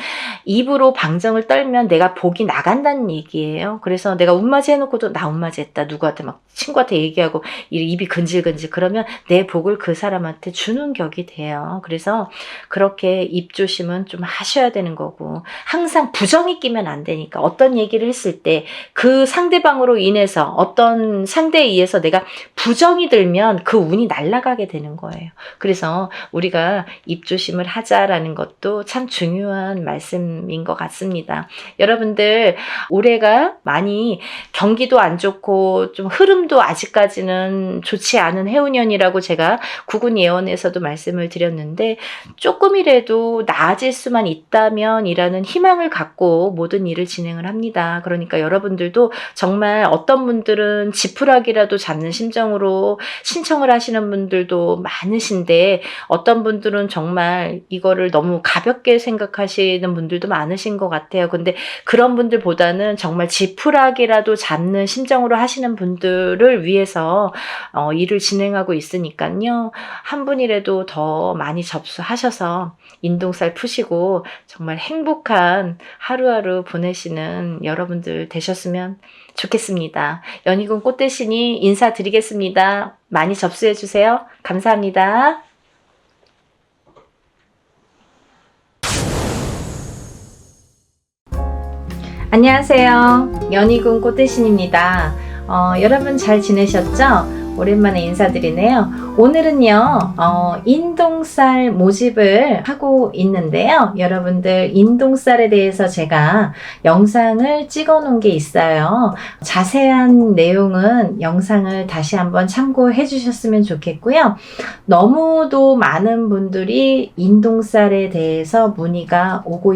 입으로 방정을 떨면 내가 복이 나간다는 얘기예요. 그래서 내가 운맞이 해놓고도 나 운맞이 했다, 누구한테 막 친구한테 얘기하고 입이 근질근질, 그러면 내 복을 그 사람한테 주는 격이 돼요. 그래서 그렇게 입 조심은 좀 하셔야 되는 거고, 항상 부정이 끼면 안 되니까, 어떤 얘기를 했을 때 그 상대방으로 인해서, 어떤 상대에 의해서 내가 부정이 들면 그 운이 날아가게 되는 거예요. 그래서 우리가 입조심을 하자라는 것도 참 중요한 말씀인 것 같습니다. 여러분들 올해가 많이 경기도 안 좋고 좀 흐름도 아직까지는 좋지 않은 해운년이라고 제가 구군 예언에서도 말씀을 드렸는데, 조금이라도 나아질 수만 있다면 이라는 희망을 갖고 모든 일을 진행을 합니다. 그러니까 여러분들도 정말 어떤 분들은 지푸라기라도 잡는 심정으로 신청을 하시는 분들도 많으신데, 어떤 분들은 정말 이거를 너무 가볍게 생각하시는 분들도 많으신 것 같아요. 근데 그런 분들보다는 정말 지푸라기라도 잡는 심정으로 하시는 분들을 위해서 일을 진행하고 있으니까요. 한 분이라도 더 많이 접수하셔서 인동살 푸시고 정말 행복한 하루하루 보내시는 여러분들 되셨으면 좋겠습니다. 연희군 꽃대신이 인사드리겠습니다. 많이 접수해 주세요. 감사합니다. 안녕하세요. 연희군 꽃대신입니다. 여러분 잘 지내셨죠? 오랜만에 인사드리네요. 오늘은요, 인동쌀 모집을 하고 있는데요. 여러분들, 인동쌀에 대해서 제가 영상을 찍어 놓은 게 있어요. 자세한 내용은 영상을 다시 한번 참고해 주셨으면 좋겠고요. 너무도 많은 분들이 인동쌀에 대해서 문의가 오고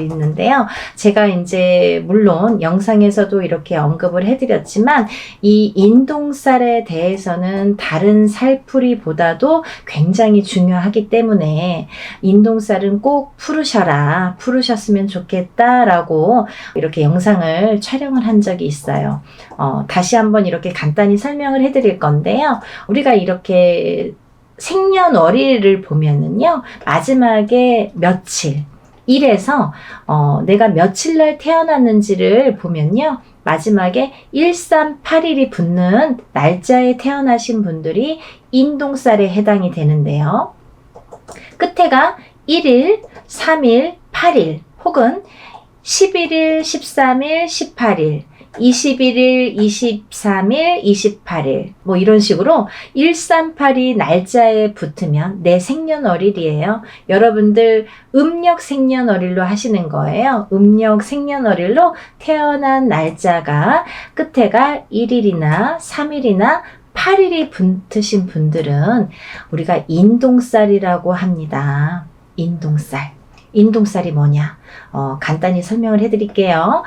있는데요. 제가 이제 물론 영상에서도 이렇게 언급을 해드렸지만 이 인동쌀에 대해서는 다른 살풀이보다도 굉장히 중요하기 때문에 인동쌀은 꼭 풀으셨으면 좋겠다라고 이렇게 영상을 촬영을 한 적이 있어요. 다시 한번 이렇게 간단히 설명을 해드릴 건데요. 우리가 이렇게 생년월일을 보면은요, 마지막에 며칠, 일에서 내가 며칠 날 태어났는지를 보면요, 마지막에 1381이 붙는 날짜에 태어나신 분들이 인동쌀에 해당이 되는데요. 끝에가 1일, 3일, 8일 혹은 11일, 13일, 18일, 21일, 23일, 28일 뭐 이런 식으로 1382 날짜에 붙으면 내 생년월일이에요. 여러분들 음력 생년월일로 하시는 거예요. 음력 생년월일로 태어난 날짜가 끝에가 1일이나 3일이나 8일이 붙으신 분들은 우리가 인동쌀이라고 합니다. 인동쌀이 뭐냐? 간단히 설명을 해드릴게요.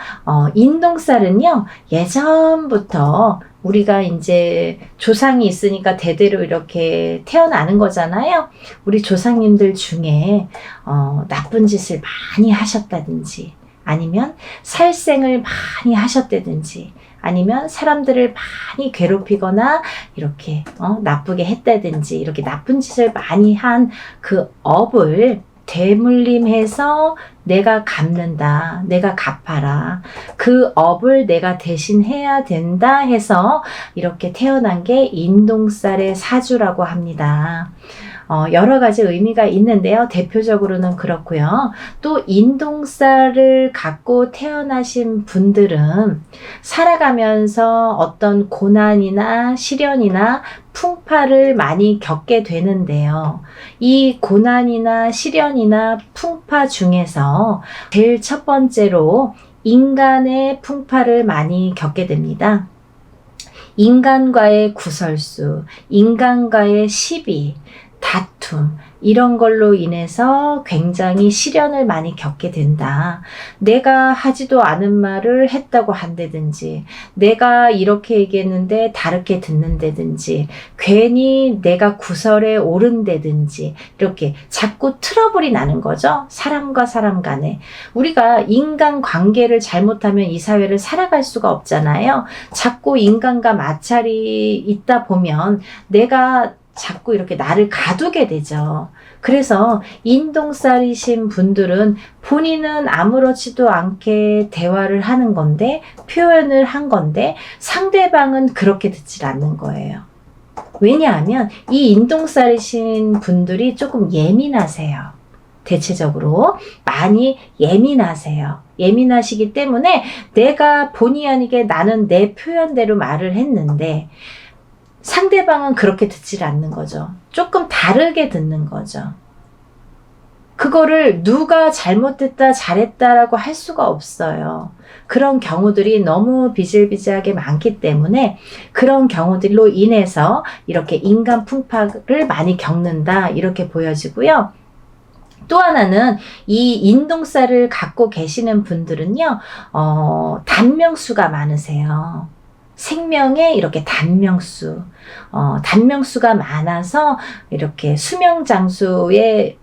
인동쌀은요, 예전부터 우리가 이제 조상이 있으니까 대대로 이렇게 태어나는 거잖아요. 우리 조상님들 중에, 나쁜 짓을 많이 하셨다든지, 아니면 살생을 많이 하셨다든지, 아니면 사람들을 많이 괴롭히거나 이렇게 나쁘게 했다든지, 이렇게 나쁜 짓을 많이 한 그 업을 대물림해서 내가 갚는다, 내가 갚아라, 그 업을 내가 대신 해야 된다 해서 이렇게 태어난 게 인동쌀의 사주라고 합니다. 여러 가지 의미가 있는데요. 대표적으로는 그렇고요. 또 인동쌀을 갖고 태어나신 분들은 살아가면서 어떤 고난이나 시련이나 풍파를 많이 겪게 되는데요. 이 고난이나 시련이나 풍파 중에서 제일 첫 번째로 인간의 풍파를 많이 겪게 됩니다. 인간과의 구설수, 인간과의 시비, 다툼, 이런 걸로 인해서 굉장히 시련을 많이 겪게 된다. 내가 하지도 않은 말을 했다고 한다든지, 내가 이렇게 얘기했는데 다르게 듣는다든지, 괜히 내가 구설에 오른다든지, 이렇게 자꾸 트러블이 나는 거죠. 사람과 사람 간에. 우리가 인간 관계를 잘못하면 이 사회를 살아갈 수가 없잖아요. 자꾸 인간과 마찰이 있다 보면 내가 자꾸 이렇게 나를 가두게 되죠. 그래서 인동쌀이신 분들은 본인은 아무렇지도 않게 대화를 하는 건데, 표현을 한 건데, 상대방은 그렇게 듣질 않는 거예요. 왜냐하면 이 인동쌀이신 분들이 조금 예민하세요. 대체적으로 많이 예민하세요. 예민하시기 때문에 내가 본의 아니게 나는 내 표현대로 말을 했는데 상대방은 그렇게 듣질 않는 거죠. 조금 다르게 듣는 거죠. 그거를 누가 잘못했다, 잘했다라고 할 수가 없어요. 그런 경우들이 너무 비일비재하게 많기 때문에 그런 경우들로 인해서 이렇게 인간 풍파를 많이 겪는다, 이렇게 보여지고요. 또 하나는 이 인동쌀을 갖고 계시는 분들은요, 단명수가 많으세요. 생명에 이렇게 단명수가 많아서 이렇게 수명장수에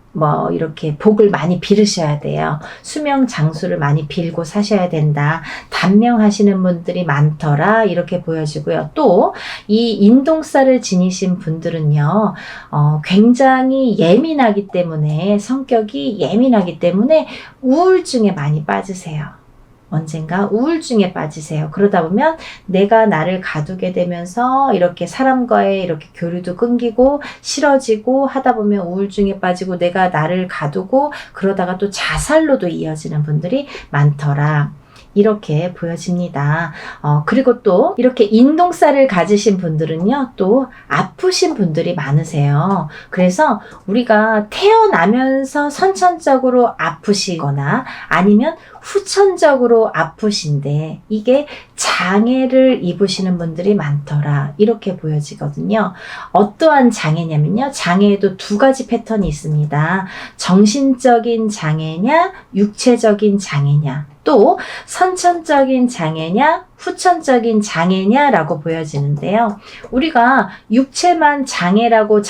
이렇게 복을 많이 빌으셔야 돼요. 수명장수를 많이 빌고 사셔야 된다. 단명하시는 분들이 많더라, 이렇게 보여지고요. 또 이 인동쌀을 지니신 분들은요, 굉장히 예민하기 때문에, 성격이 예민하기 때문에 우울증에 많이 빠지세요. 언젠가 우울증에 빠지세요. 그러다 보면 내가 나를 가두게 되면서 이렇게 사람과의 이렇게 교류도 끊기고 싫어지고 하다 보면 우울증에 빠지고 내가 나를 가두고 그러다가 또 자살로도 이어지는 분들이 많더라. 이렇게 보여집니다. 그리고 또 이렇게 인동살을 가지신 분들은요, 또 아프신 분들이 많으세요. 그래서 우리가 태어나면서 선천적으로 아프시거나 아니면 후천적으로 아프신데 이게 장애를 입으시는 분들이 많더라, 이렇게 보여지거든요. 어떠한 장애냐면요, 장애에도 두 가지 패턴이 있습니다. 정신적인 장애냐, 육체적인 장애냐, 또 선천적인 장애냐, 후천적인 장애냐라고 보여지는데요. 우리가 육체만 장애라고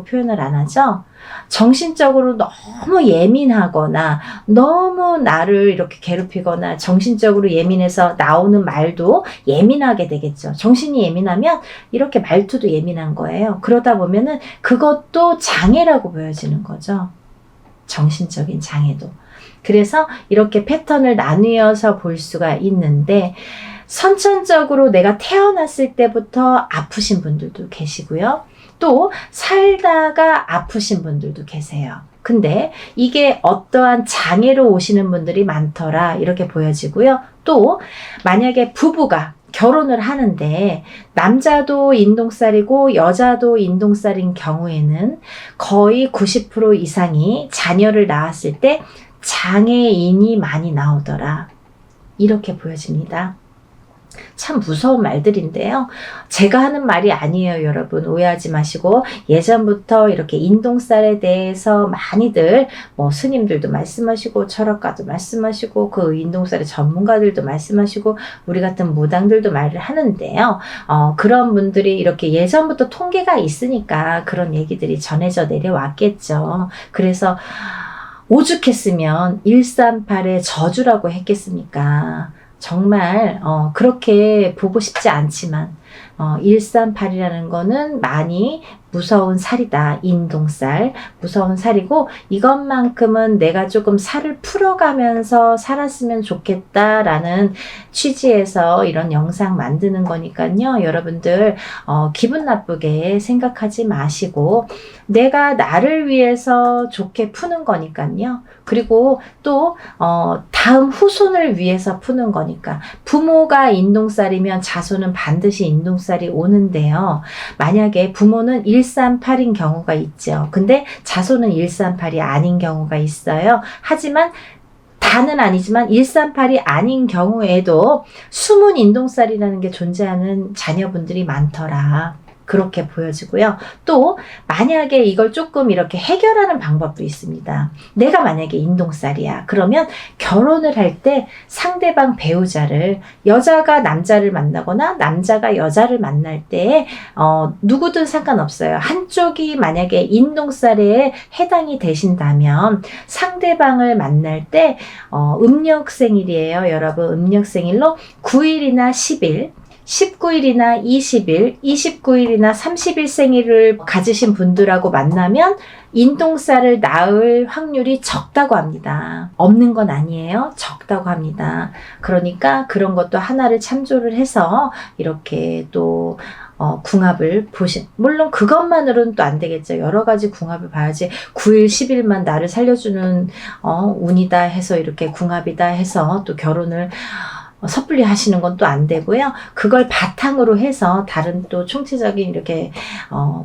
표현을 안 하죠. 정신적으로 너무 예민하거나 너무 나를 이렇게 괴롭히거나 정신적으로 예민해서 나오는 말도 예민하게 되겠죠. 정신이 예민하면 이렇게 말투도 예민한 거예요. 그러다 보면은 그것도 장애라고 보여지는 거죠. 정신적인 장애도. 그래서 이렇게 패턴을 나누어서 볼 수가 있는데, 선천적으로 내가 태어났을 때부터 아프신 분들도 계시고요. 또 살다가 아프신 분들도 계세요. 근데 이게 어떠한 장애로 오시는 분들이 많더라, 이렇게 보여지고요. 또 만약에 부부가 결혼을 하는데 남자도 인동살이고 여자도 인동살인 경우에는 거의 90% 이상이 자녀를 낳았을 때 장애인이 많이 나오더라, 이렇게 보여집니다. 참 무서운 말들인데요. 제가 하는 말이 아니에요, 여러분. 오해하지 마시고, 예전부터 이렇게 인동살에 대해서 많이들 스님들도 말씀하시고 철학가도 말씀하시고 그 인동살의 전문가들도 말씀하시고 우리 같은 무당들도 말을 하는데요. 그런 분들이 이렇게 예전부터 통계가 있으니까 그런 얘기들이 전해져 내려왔겠죠. 그래서 오죽했으면 138의 저주라고 했겠습니까? 정말 그렇게 보고 싶지 않지만 138이라는 거는 많이 무서운 살이다. 인동살, 무서운 살이고, 이것만큼은 내가 조금 살을 풀어가면서 살았으면 좋겠다라는 취지에서 이런 영상 만드는 거니까요. 여러분들 기분 나쁘게 생각하지 마시고, 내가 나를 위해서 좋게 푸는 거니까요. 그리고 또 다음 후손을 위해서 푸는 거니까, 부모가 인동살이면 자손은 반드시 인동살이 오는데요. 만약에 부모는 138인 경우가 있죠. 근데 자손은 138이 아닌 경우가 있어요. 하지만 다는 아니지만 138이 아닌 경우에도 숨은 인동살이라는 게 존재하는 자녀분들이 많더라, 그렇게 보여지고요. 또 만약에 이걸 조금 이렇게 해결하는 방법도 있습니다. 내가 만약에 인동살이야. 그러면 결혼을 할 때 상대방 배우자를, 여자가 남자를 만나거나 남자가 여자를 만날 때 누구든 상관없어요. 한쪽이 만약에 인동살에 해당이 되신다면 상대방을 만날 때 음력생일이에요. 여러분, 음력생일로 9일이나 10일, 19일이나 20일, 29일이나 30일 생일을 가지신 분들하고 만나면 인동살을 낳을 확률이 적다고 합니다. 없는 건 아니에요. 적다고 합니다. 그러니까 그런 것도 하나를 참조를 해서 이렇게 또 궁합을 물론 그것만으로는 또 안 되겠죠. 여러 가지 궁합을 봐야지 9일, 10일만 나를 살려주는 운이다 해서 이렇게 궁합이다 해서 또 결혼을 섣불리 하시는 건 또 안 되고요. 그걸 바탕으로 해서 다른 또 총체적인 이렇게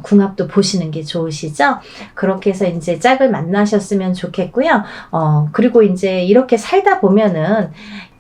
궁합도 보시는 게 좋으시죠. 그렇게 해서 이제 짝을 만나셨으면 좋겠고요. 그리고 이제 이렇게 살다 보면은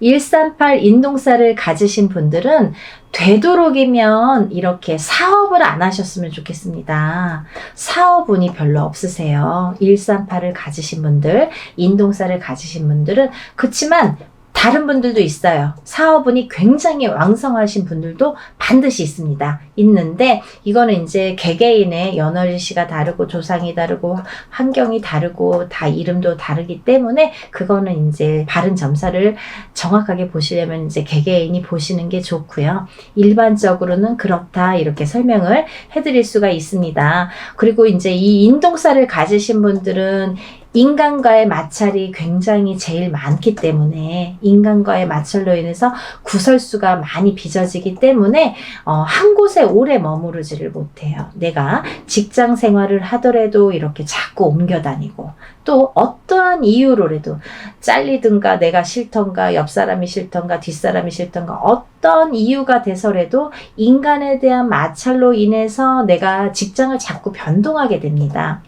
138 인동살을 가지신 분들은 되도록이면 이렇게 사업을 안 하셨으면 좋겠습니다. 사업운이 별로 없으세요. 138을 가지신 분들, 인동살을 가지신 분들은. 그렇지만 다른 분들도 있어요. 사업운이 굉장히 왕성하신 분들도 반드시 있습니다. 있는데 이거는 이제 개개인의 연월일시가 다르고 조상이 다르고 환경이 다르고 다 이름도 다르기 때문에 그거는 이제 바른 점사를 정확하게 보시려면 이제 개개인이 보시는 게 좋고요. 일반적으로는 그렇다, 이렇게 설명을 해드릴 수가 있습니다. 그리고 이제 이 인동살을 가지신 분들은 인간과의 마찰이 굉장히 제일 많기 때문에 인간과의 마찰로 인해서 구설수가 많이 빚어지기 때문에 한 곳에 오래 머무르지를 못해요. 내가 직장 생활을 하더라도 이렇게 자꾸 옮겨 다니고 또 어떠한 이유로라도 잘리든가 내가 싫던가 옆 사람이 싫던가 뒷사람이 싫던가 어떤 이유가 돼서라도 인간에 대한 마찰로 인해서 내가 직장을 자꾸 변동하게 됩니다.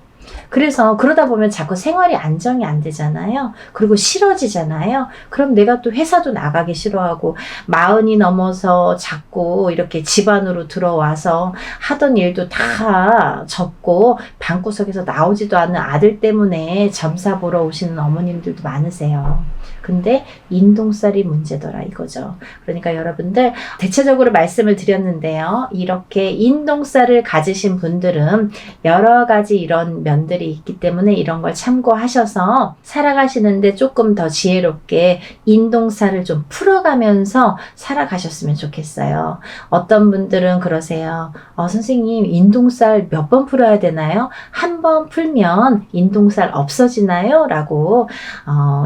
그래서 그러다 보면 자꾸 생활이 안정이 안 되잖아요. 그리고 싫어지잖아요. 그럼 내가 또 회사도 나가기 싫어하고 40이 넘어서 자꾸 이렇게 집안으로 들어와서 하던 일도 다 접고 방구석에서 나오지도 않는 아들 때문에 점사 보러 오시는 어머님들도 많으세요. 근데 인동살이 문제더라 이거죠. 그러니까 여러분들 대체적으로 말씀을 드렸는데요. 이렇게 인동살을 가지신 분들은 여러 가지 이런 면들이 있기 때문에 이런 걸 참고하셔서 살아가시는데 조금 더 지혜롭게 인동살을 좀 풀어가면서 살아가셨으면 좋겠어요. 어떤 분들은 그러세요. 선생님 인동살 몇 번 풀어야 되나요? 한 번 풀면 인동살 없어지나요? 라고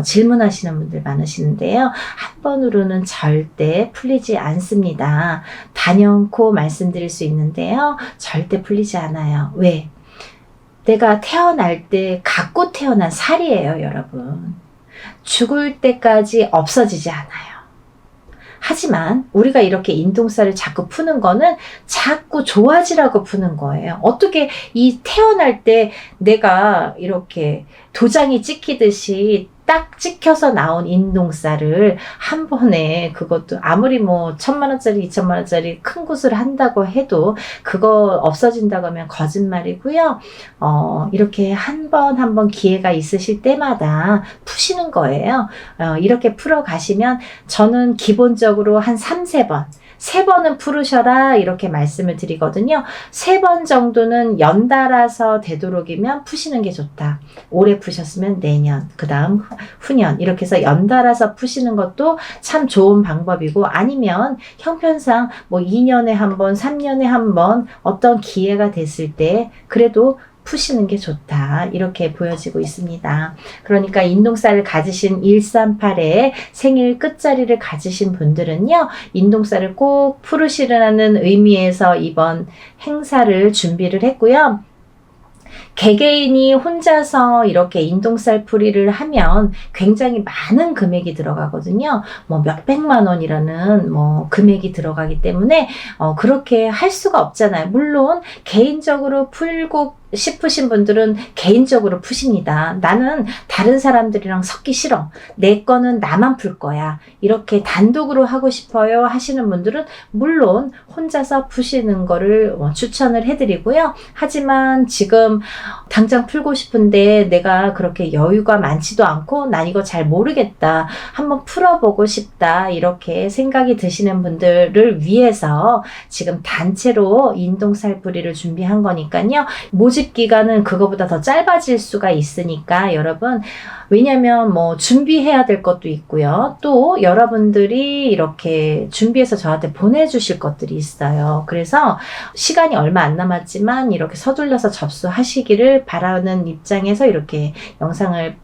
질문하시는 분들 많으시는데요. 한 번으로는 절대 풀리지 않습니다. 단연코 말씀드릴 수 있는데요. 절대 풀리지 않아요. 왜? 내가 태어날 때 갖고 태어난 살이에요, 여러분. 죽을 때까지 없어지지 않아요. 하지만 우리가 이렇게 인동살을 자꾸 푸는 거는 자꾸 좋아지라고 푸는 거예요. 어떻게 이 태어날 때 내가 이렇게 도장이 찍히듯이 딱 찍혀서 나온 인동살을 한 번에 그것도 아무리 뭐 1,000만원짜리 2,000만원짜리 큰 곳을 한다고 해도 그거 없어진다고 하면 거짓말이고요. 이렇게 한 번 기회가 있으실 때마다 푸시는 거예요. 이렇게 풀어 가시면 저는 기본적으로 한 3-4번 3번은 풀으셔라 이렇게 말씀을 드리거든요. 3번 정도는 연달아서 되도록이면 푸시는 게 좋다. 올해 푸셨으면 내년, 그 다음 후년 이렇게 해서 연달아서 푸시는 것도 참 좋은 방법이고 아니면 형편상 뭐 2년에 한 번, 3년에 한 번 어떤 기회가 됐을 때 그래도 푸시는 게 좋다 이렇게 보여지고 있습니다. 그러니까 인동살을 가지신 138의 생일 끝자리를 가지신 분들은요. 인동살을 꼭 풀으시라는 의미에서 이번 행사를 준비를 했고요. 개개인이 혼자서 이렇게 인동살 풀이를 하면 굉장히 많은 금액이 들어가거든요. 뭐 몇백만 원이라는 뭐 금액이 들어가기 때문에 그렇게 할 수가 없잖아요. 물론 개인적으로 풀고 싶으신 분들은 개인적으로 푸십니다. 나는 다른 사람들이랑 섞기 싫어. 내 거는 나만 풀 거야. 이렇게 단독으로 하고 싶어요 하시는 분들은 물론 혼자서 푸시는 거를 추천을 해드리고요. 하지만 지금 당장 풀고 싶은데 내가 그렇게 여유가 많지도 않고 난 이거 잘 모르겠다. 한번 풀어보고 싶다. 이렇게 생각이 드시는 분들을 위해서 지금 단체로 인동살풀이를 준비한 거니까요. 모집 기간은 그거보다 더 짧아질 수가 있으니까 여러분 왜냐면 뭐 준비해야 될 것도 있고요. 또 여러분들이 이렇게 준비해서 저한테 보내주실 것들이 있어요. 그래서 시간이 얼마 안 남았지만 이렇게 서둘러서 접수하시기를 바라는 입장에서 이렇게 영상을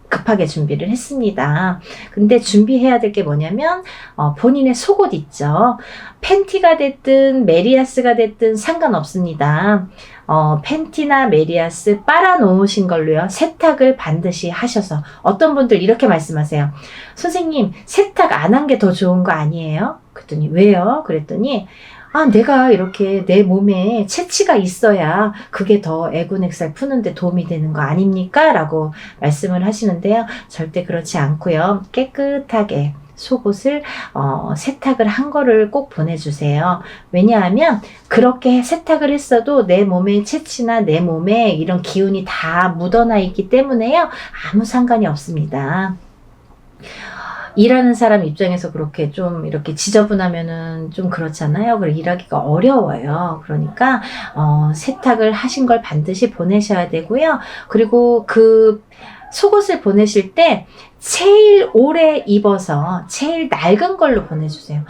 급하게 준비를 했습니다. 근데 준비해야 될 게 뭐냐면 본인의 속옷 있죠. 팬티가 됐든 메리아스가 됐든 상관없습니다. 팬티나 메리아스 빨아놓으신 걸로요. 세탁을 반드시 하셔서 어떤 분들 이렇게 말씀하세요. 선생님 세탁 안 한 게 더 좋은 거 아니에요? 그랬더니 왜요? 그랬더니 내가 이렇게 내 몸에 채취가 있어야 그게 더 애군액살 푸는데 도움이 되는 거 아닙니까? 라고 말씀을 하시는데요. 절대 그렇지 않고요. 깨끗하게 속옷을 세탁을 한 거를 꼭 보내주세요. 왜냐하면 그렇게 세탁을 했어도 내 몸의 채취나 내 몸에 이런 기운이 다 묻어나 있기 때문에요. 아무 상관이 없습니다. 일하는 사람 입장에서 그렇게 좀 이렇게 지저분하면은 좀 그렇잖아요. 그리고 일하기가 어려워요. 그러니까 세탁을 하신 걸 반드시 보내셔야 되고요. 그리고 그 속옷을 보내실 때 제일 오래 입어서 제일 낡은 걸로 보내주세요.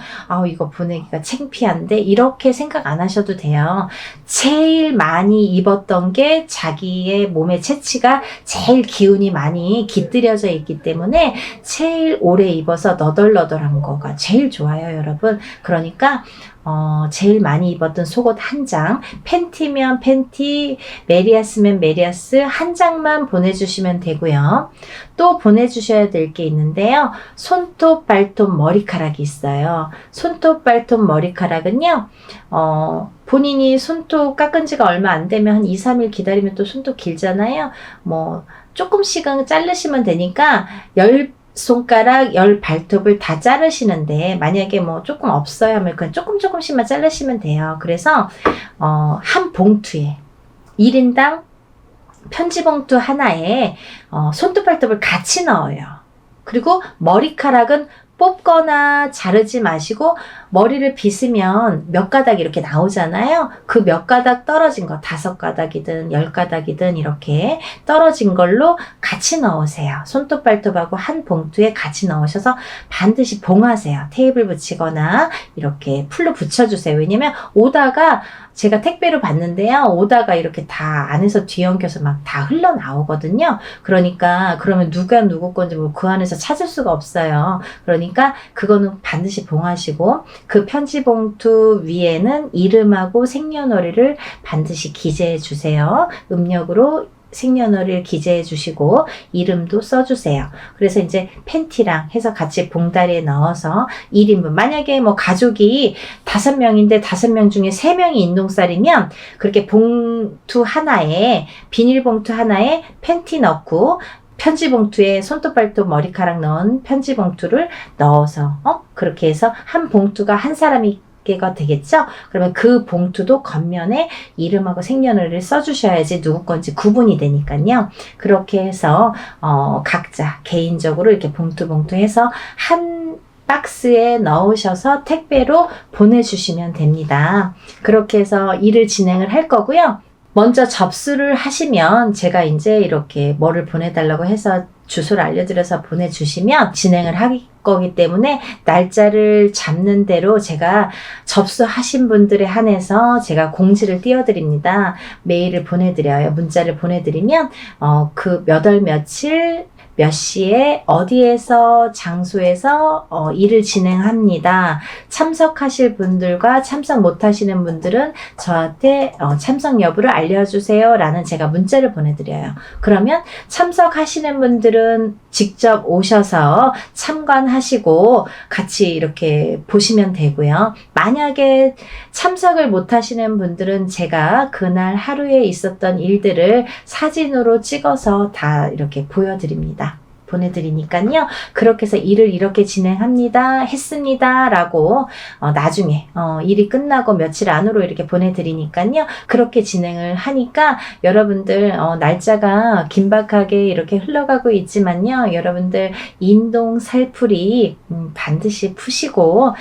이거 보내기가 창피한데 이렇게 생각 안 하셔도 돼요. 제일 많이 입었던 게 자기의 몸의 체취가 제일 기운이 많이 깃들여져 있기 때문에 제일 오래 입어서 너덜너덜한 거가 제일 좋아요, 여러분. 그러니까 제일 많이 입었던 속옷 한 장, 팬티면 팬티, 메리아스면 메리아스 한 장만 보내주시면 되고요. 또 보내주셔야 될 게 있는데요. 손톱, 발톱, 머리카락이 있어요. 손톱, 발톱, 머리카락은요. 본인이 손톱 깎은 지가 얼마 안 되면 한 2, 3일 기다리면 또 손톱 길잖아요. 조금씩은 자르시면 되니까 10손가락 10발톱을 다 자르시는데, 만약에 조금 없어요 하면 그냥 조금씩만 자르시면 돼요. 그래서 한 봉투에 1인당 편지봉투 하나에 손톱 발톱을 같이 넣어요. 그리고 머리카락은 뽑거나 자르지 마시고 머리를 빗으면 몇 가닥 이렇게 나오잖아요. 그 몇 가닥 떨어진 거 5가닥이든 10가닥이든 이렇게 떨어진 걸로 같이 넣으세요. 손톱 발톱하고 한 봉투에 같이 넣으셔서 반드시 봉하세요. 테이블 붙이거나 이렇게 풀로 붙여주세요. 왜냐면 오다가 제가 택배로 받는데요. 오다가 이렇게 다 안에서 뒤엉켜서 막 다 흘러나오거든요. 그러니까 그러면 누가 누구 건지 그 안에서 찾을 수가 없어요. 그러니까 그거는 반드시 봉하시고 그 편지 봉투 위에는 이름하고 생년월일을 반드시 기재해 주세요. 음력으로 생년월일 기재해 주시고 이름도 써주세요. 그래서 이제 팬티랑 해서 같이 봉다리에 넣어서 1인분, 만약에 가족이 5명인데 5명 중에 3명이 인동살이면 그렇게 봉투 하나에, 비닐봉투 하나에 팬티 넣고 편지 봉투에 손톱, 발톱, 머리카락 넣은 편지 봉투를 넣어서 그렇게 해서 한 봉투가 한 사람이 개가 되겠죠? 그러면 그 봉투도 겉면에 이름하고 생년월일을 써주셔야지 누구 건지 구분이 되니까요. 그렇게 해서 각자 개인적으로 이렇게 봉투 해서 한 박스에 넣으셔서 택배로 보내주시면 됩니다. 그렇게 해서 일을 진행을 할 거고요. 먼저 접수를 하시면 제가 이제 이렇게 뭐를 보내달라고 해서 주소를 알려드려서 보내주시면 진행을 할 거기 때문에 날짜를 잡는 대로 제가 접수하신 분들에 한해서 제가 공지를 띄워드립니다. 메일을 보내드려요. 문자를 보내드리면 그 몇 월 며칠 몇 시에 어디에서 장소에서 일을 진행합니다. 참석하실 분들과 참석 못하시는 분들은 저한테 참석 여부를 알려주세요 라는 제가 문자를 보내드려요. 그러면 참석하시는 분들은 직접 오셔서 참관하시고 같이 이렇게 보시면 되고요. 만약에 참석을 못하시는 분들은 제가 그날 하루에 있었던 일들을 사진으로 찍어서 다 이렇게 보내드리니까요. 그렇게 해서 일을 이렇게 진행합니다. 했습니다. 라고 나중에 일이 끝나고 며칠 안으로 이렇게 보내드리니까요. 그렇게 진행을 하니까 여러분들 날짜가 긴박하게 이렇게 흘러가고 있지만요. 여러분들 인동 살풀이 반드시 푸시고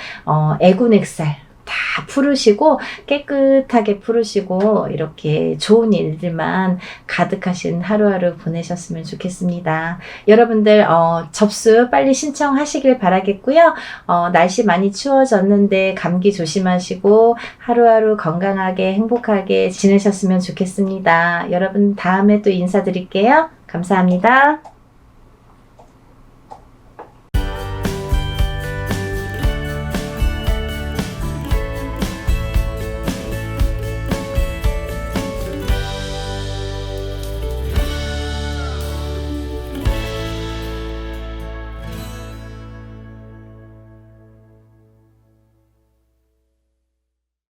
애군액살 다 풀으시고 깨끗하게 풀으시고 이렇게 좋은 일들만 가득하신 하루하루 보내셨으면 좋겠습니다. 여러분들 접수 빨리 신청하시길 바라겠고요. 날씨 많이 추워졌는데 감기 조심하시고 하루하루 건강하게 행복하게 지내셨으면 좋겠습니다. 여러분 다음에 또 인사드릴게요. 감사합니다.